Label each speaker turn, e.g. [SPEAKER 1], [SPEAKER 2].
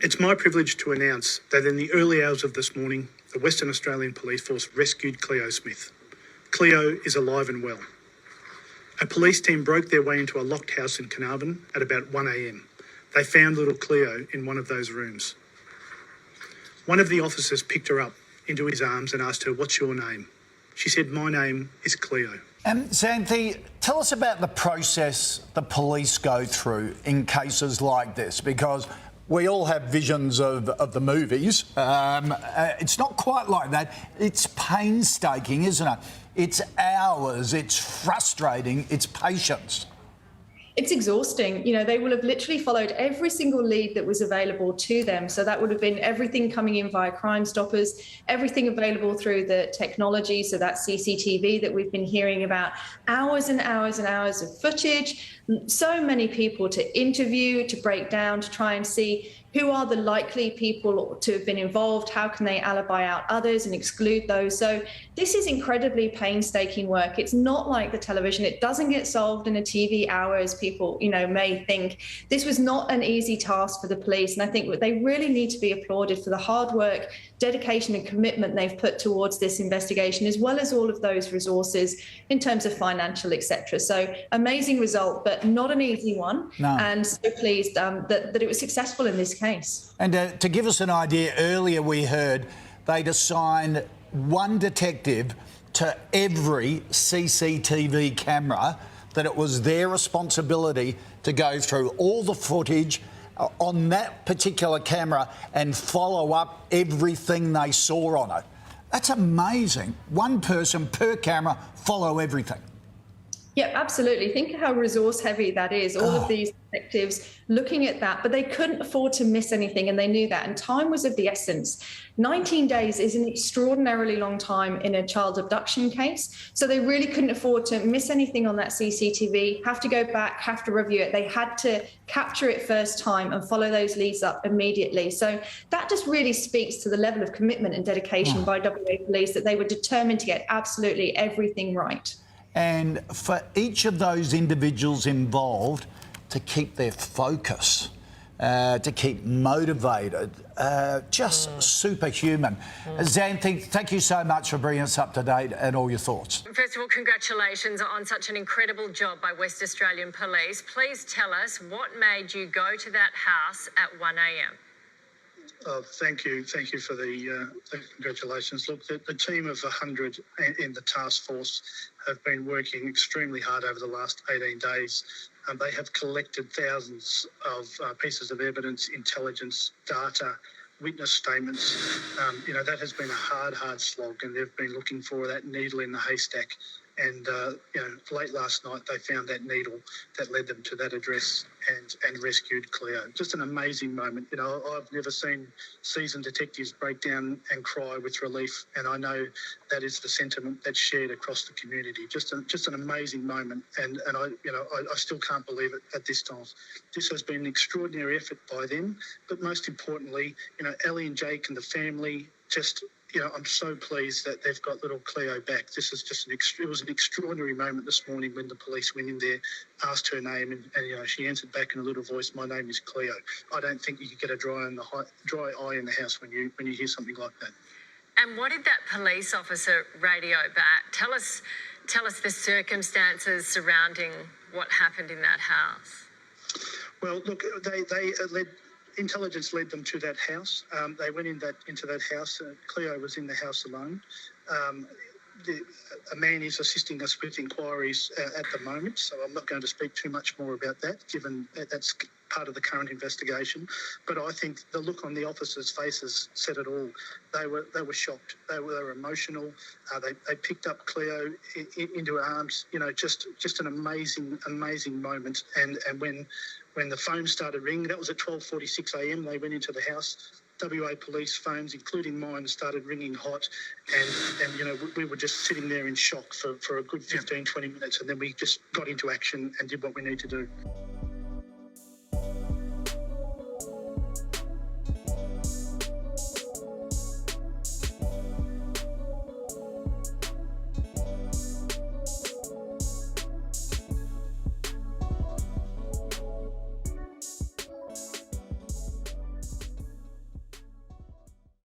[SPEAKER 1] It's my privilege to announce that in the early hours of this morning, the Western Australian Police Force rescued Cleo Smith. Cleo is alive and well. A police team broke their way into a locked house in Carnarvon at about 1 a.m. They found little Cleo in one of those rooms. One of the officers picked her up into his arms and asked her, "What's your name?" She said, "My name is Cleo."
[SPEAKER 2] Xanthi, tell us about the process the police go through in cases like this, because we all have visions of the movies. It's not quite like that. It's painstaking, isn't it? It's hours, it's frustrating, it's patience.
[SPEAKER 3] It's exhausting. You know, they will have literally followed every single lead that was available to them. So that would have been everything coming in via Crime Stoppers, everything available through the technology, so that CCTV that we've been hearing about, hours and hours and hours of footage, so many people to interview, to break down, to try and see who are the likely people to have been involved, how can they alibi out others and exclude those. So this is incredibly painstaking work. It's not like the television. It doesn't get solved in a TV hour, as people, may think. This was not an easy task for the police. And I think they really need to be applauded for the hard work, dedication and commitment they've put towards this investigation, as well as all of those resources in terms of financial, etc. So amazing result, but not an easy one.
[SPEAKER 2] No.
[SPEAKER 3] And so pleased that it was successful in this case.
[SPEAKER 2] And to give us an idea, earlier we heard they'd assigned one detective to every CCTV camera, that it was their responsibility to go through all the footage on that particular camera and follow up everything they saw on it. That's amazing. One person per camera, follow everything.
[SPEAKER 3] Yeah, absolutely. Think how resource heavy that is. All of these detectives looking at that, but they couldn't afford to miss anything, and they knew that. And time was of the essence. 19 days is an extraordinarily long time in a child abduction case. So they really couldn't afford to miss anything on that CCTV, have to go back, have to review it. They had to capture it first time and follow those leads up immediately. So that just really speaks to the level of commitment and dedication by WA Police, that they were determined to get absolutely everything right.
[SPEAKER 2] And for each of those individuals involved to keep their focus, to keep motivated, just superhuman. Xanthi, thank you so much for bringing us up to date and all your thoughts.
[SPEAKER 4] First of all, congratulations on such an incredible job by West Australian Police. Please tell us what made you go to that house at 1 a.m.
[SPEAKER 1] Thank you for the congratulations. Look, the team of 100 in the task force have been working extremely hard over the last 18 days. They have collected thousands of pieces of evidence, intelligence, data, witness statements. That has been a hard slog, and they've been looking for that needle in the haystack. And, late last night they found that needle that led them to that address and rescued Cleo. Just an amazing moment. I've never seen seasoned detectives break down and cry with relief, and I know that is the sentiment that's shared across the community. Just an amazing moment, and I still can't believe it at this time. This has been an extraordinary effort by them, but most importantly, Ellie and Jake and the family just. I'm so pleased that they've got little Cleo back. This is just it was an extraordinary moment this morning when the police went in there, asked her name, and she answered back in a little voice, "My name is Cleo." I don't think you could get a dry eye in the house when you hear something like that.
[SPEAKER 4] And what did that police officer radio back? Tell us the circumstances surrounding what happened in that house.
[SPEAKER 1] Well, look, intelligence led them to that house. They went into that house. Cleo was in the house alone. A man is assisting us with inquiries at the moment, so I'm not going to speak too much more about that, given that's part of the current investigation. But I think the look on the officers' faces said it all. They were shocked. They were emotional. They picked up Cleo into her arms. Just an amazing moment. And when the phone started ringing, that was at 12:46 a.m. They went into the house. WA Police phones, including mine, started ringing hot, and we were just sitting there in shock for a good 15, 20 minutes, and then we just got into action and did what we need to do.